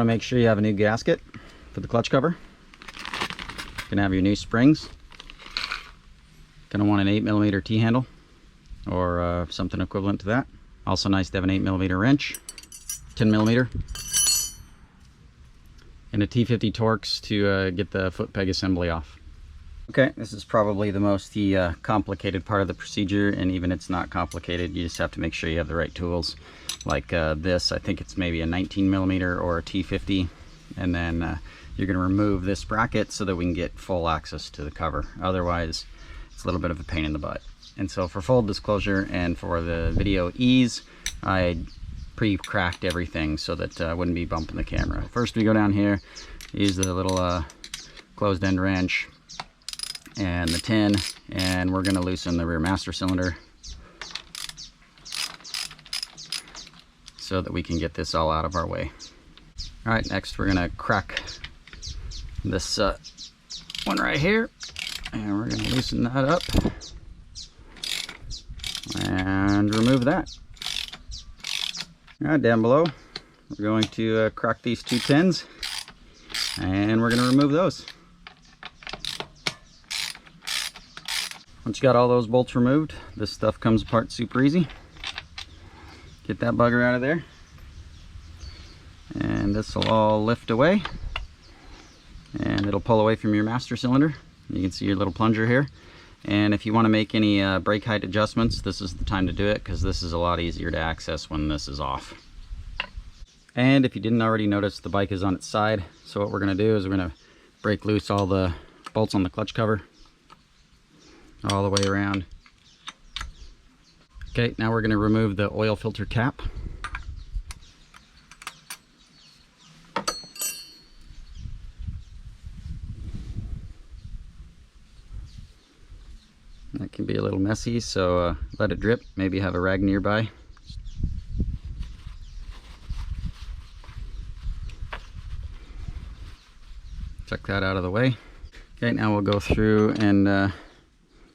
to make sure you have a new gasket for the clutch cover. You're going to have your new springs. Going to want an 8mm T-handle or something equivalent to that. Also nice to have an 8mm wrench, 10mm, and a T50 Torx to get the foot peg assembly off. Okay, this is probably the most complicated part of the procedure, and even it's not complicated. You just have to make sure you have the right tools. Like this, I think it's maybe a 19mm or a T50, and then you're going to remove this bracket so that we can get full access to the cover. Otherwise, it's a little bit of a pain in the butt. And so for full disclosure and for the video ease, I pre-cracked everything so that I wouldn't be bumping the camera. First we go down here, use the little closed end wrench and the tin, and we're going to loosen the rear master cylinder so that we can get this all out of our way. Alright, next we're going to crack this one right here, and we're going to loosen that up and remove that. Alright, down below we're going to crack these two pins, and we're going to remove those. Once you got all those bolts removed, this stuff comes apart super easy. Get that bugger out of there, and this will all lift away, and it'll pull away from your master cylinder. You can see your little plunger here, and if you want to make any brake height adjustments, this is the time to do it, because this is a lot easier to access when this is off. And if you didn't already notice, the bike is on its side, so what we're going to do is we're going to break loose all the bolts on the clutch cover all the way around. Okay, now we're going to remove the oil filter cap. That can be a little messy, so let it drip. Maybe have a rag nearby. Check that out of the way. Okay, now we'll go through and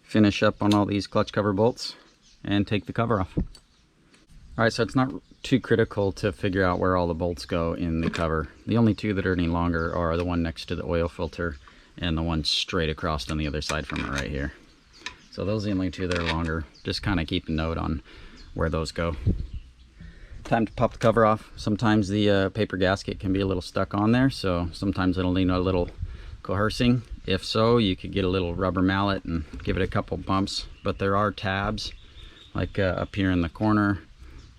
finish up on all these clutch cover bolts and take the cover off. Alright, so it's not too critical to figure out where all the bolts go in the cover. The only two that are any longer are the one next to the oil filter and the one straight across on the other side from it right here. So those are the only two that are longer. Just kind of keep a note on where those go. Time to pop the cover off. Sometimes the paper gasket can be a little stuck on there, so sometimes it'll need a little coercing. If so, you could get a little rubber mallet and give it a couple bumps, but there are tabs like up here in the corner,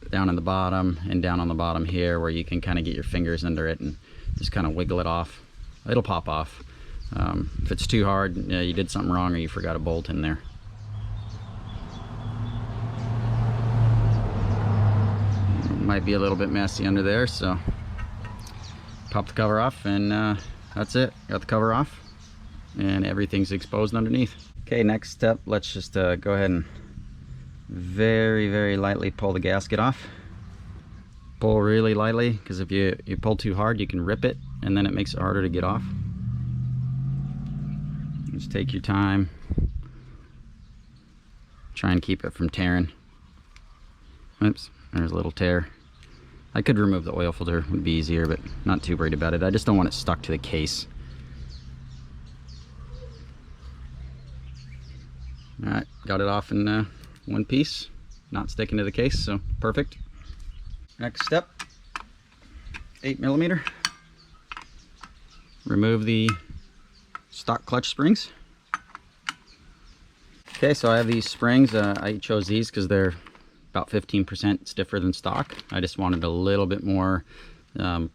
down in the bottom, and down on the bottom here, where you can kind of get your fingers under it and just kind of wiggle it off. It'll pop off. If it's too hard, you did something wrong or you forgot a bolt in there. It might be a little bit messy under there, so pop the cover off, and that's it. Got the cover off and everything's exposed underneath. Okay, next step, let's just go ahead and very lightly pull the gasket off. Pull really lightly, because if you pull too hard, you can rip it, and then it makes it harder to get off. Just take your time. Try and keep it from tearing. Oops, there's a little tear. I could remove the oil filter, would be easier, but not too worried about it. I just don't want it stuck to the case. Alright, got it off in one piece, not sticking to the case, so perfect. Next step, 8mm. Remove the stock clutch springs. Okay, so I have these springs. I chose these because they're about 15% stiffer than stock. I just wanted a little bit more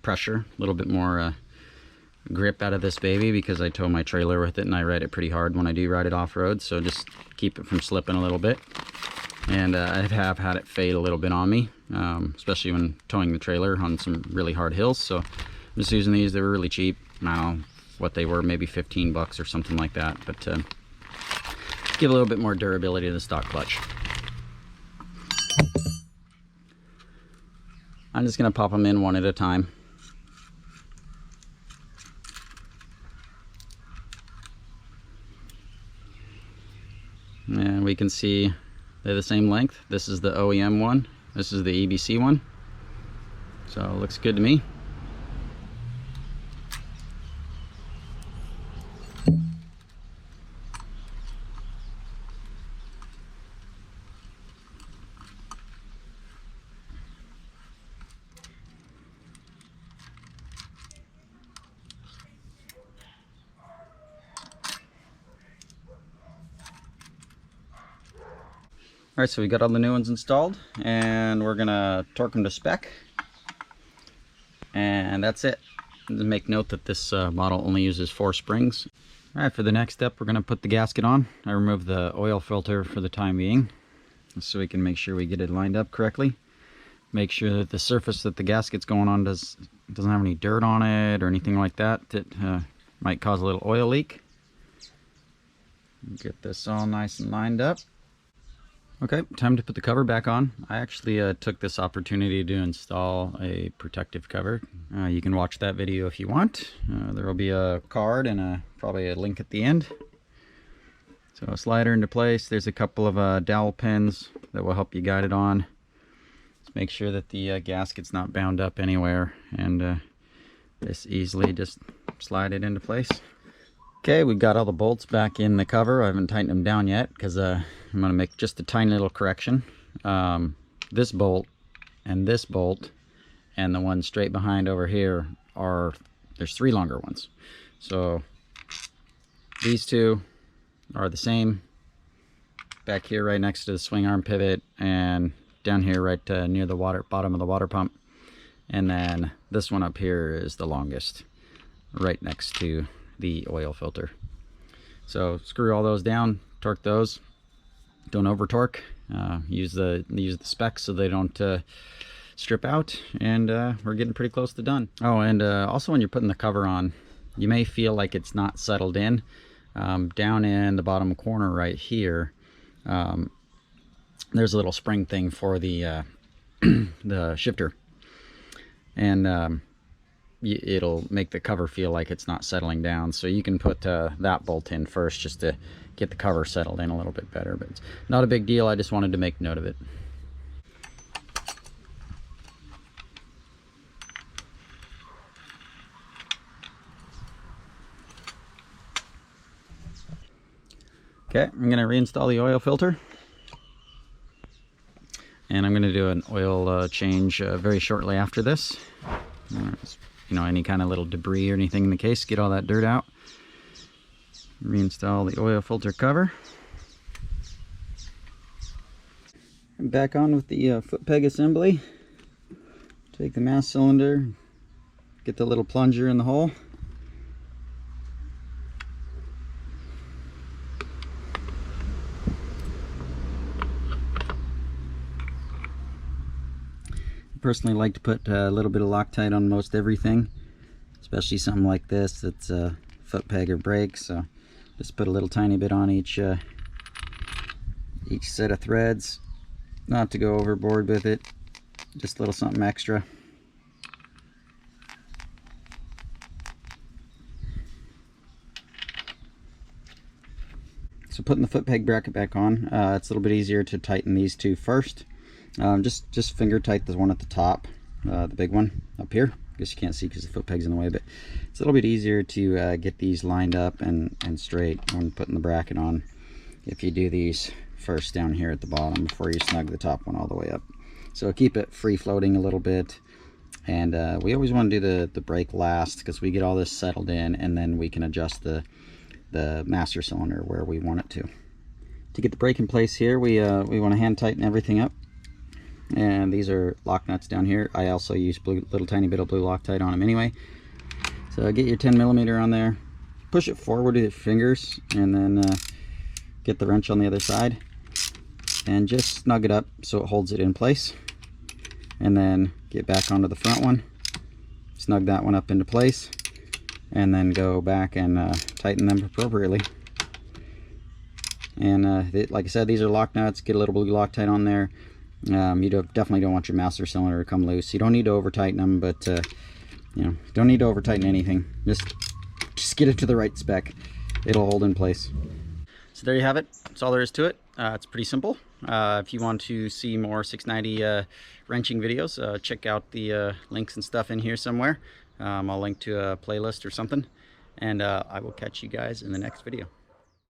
pressure, a little bit more grip out of this baby, because I tow my trailer with it and I ride it pretty hard when I do ride it off-road, so just keep it from slipping a little bit. And I have had it fade a little bit on me, especially when towing the trailer on some really hard hills. So I'm just using these. They were really cheap. I don't know what they were, maybe 15 bucks or something like that, but give a little bit more durability to the stock clutch. I'm just going to pop them in one at a time. And we can see they're the same length. This is the OEM one. This is the EBC one. So it looks good to me. Alright, so we got all the new ones installed, and we're gonna torque them to spec, and that's it. Make note that this model only uses 4 springs. Alright, for the next step, we're gonna put the gasket on. I removed the oil filter for the time being, so we can make sure we get it lined up correctly. Make sure that the surface that the gasket's going on doesn't have any dirt on it or anything like that might cause a little oil leak. Get this all nice and lined up. Okay, time to put the cover back on. I actually took this opportunity to install a protective cover. You can watch that video if you want. There will be a card and probably a link at the end. So slide her into place. There's a couple of dowel pins that will help you guide it on. Just make sure that the gasket's not bound up anywhere, and this easily just slide it into place. Okay, we've got all the bolts back in the cover. I haven't tightened them down yet because I'm going to make just a tiny little correction. This bolt and the one straight behind over here there's 3 longer ones. So these 2 are the same. Back here right next to the swing arm pivot, and down here right near the bottom of the water pump. And then this one up here is the longest, right next to the oil filter. So screw all those down, torque those. Don't over torque. Use the specs so they don't strip out, and we're getting pretty close to done. Oh, and also when you're putting the cover on, you may feel like it's not settled in. Down in the bottom corner right here, there's a little spring thing for the the shifter, and it'll make the cover feel like it's not settling down. So you can put that bolt in first just to get the cover settled in a little bit better, but it's not a big deal. I just wanted to make note of it. Okay, I'm going to reinstall the oil filter, and I'm going to do an oil change very shortly after this. You know, any kind of little debris or anything in the case, get all that dirt out. Reinstall the oil filter cover. And back on with the foot peg assembly. Take the mass cylinder, get the little plunger in the hole. Personally like to put a little bit of Loctite on most everything, especially something like this that's a foot peg or brake. So just put a little tiny bit on each set of threads, not to go overboard with it, just a little something extra. So putting the foot peg bracket back on, it's a little bit easier to tighten these 2 first. Just finger tight the one at the top, the big one up here. I guess you can't see because the foot peg's in the way, but it's a little bit easier to get these lined up and straight when putting the bracket on if you do these first down here at the bottom before you snug the top one all the way up. So keep it free floating a little bit, and we always want to do the brake last because we get all this settled in, and then we can adjust the master cylinder where we want it to. To get the brake in place here, we want to hand tighten everything up. And these are lock nuts down here. I also use little tiny bit of blue Loctite on them anyway. So get your 10mm on there, push it forward with your fingers, and then get the wrench on the other side and just snug it up so it holds it in place. And then get back onto the front one, snug that one up into place, and then go back and tighten them appropriately. And like I said, these are lock nuts. Get a little blue Loctite on there. You definitely don't want your master cylinder to come loose. You don't need to over tighten them, but you know, don't need to over tighten anything. Just get it to the right spec. It'll hold in place. So there you have it. That's all there is to it. It's pretty simple. If you want to see more 690 wrenching videos, check out the links and stuff in here somewhere. I'll link to a playlist or something, and I will catch you guys in the next video.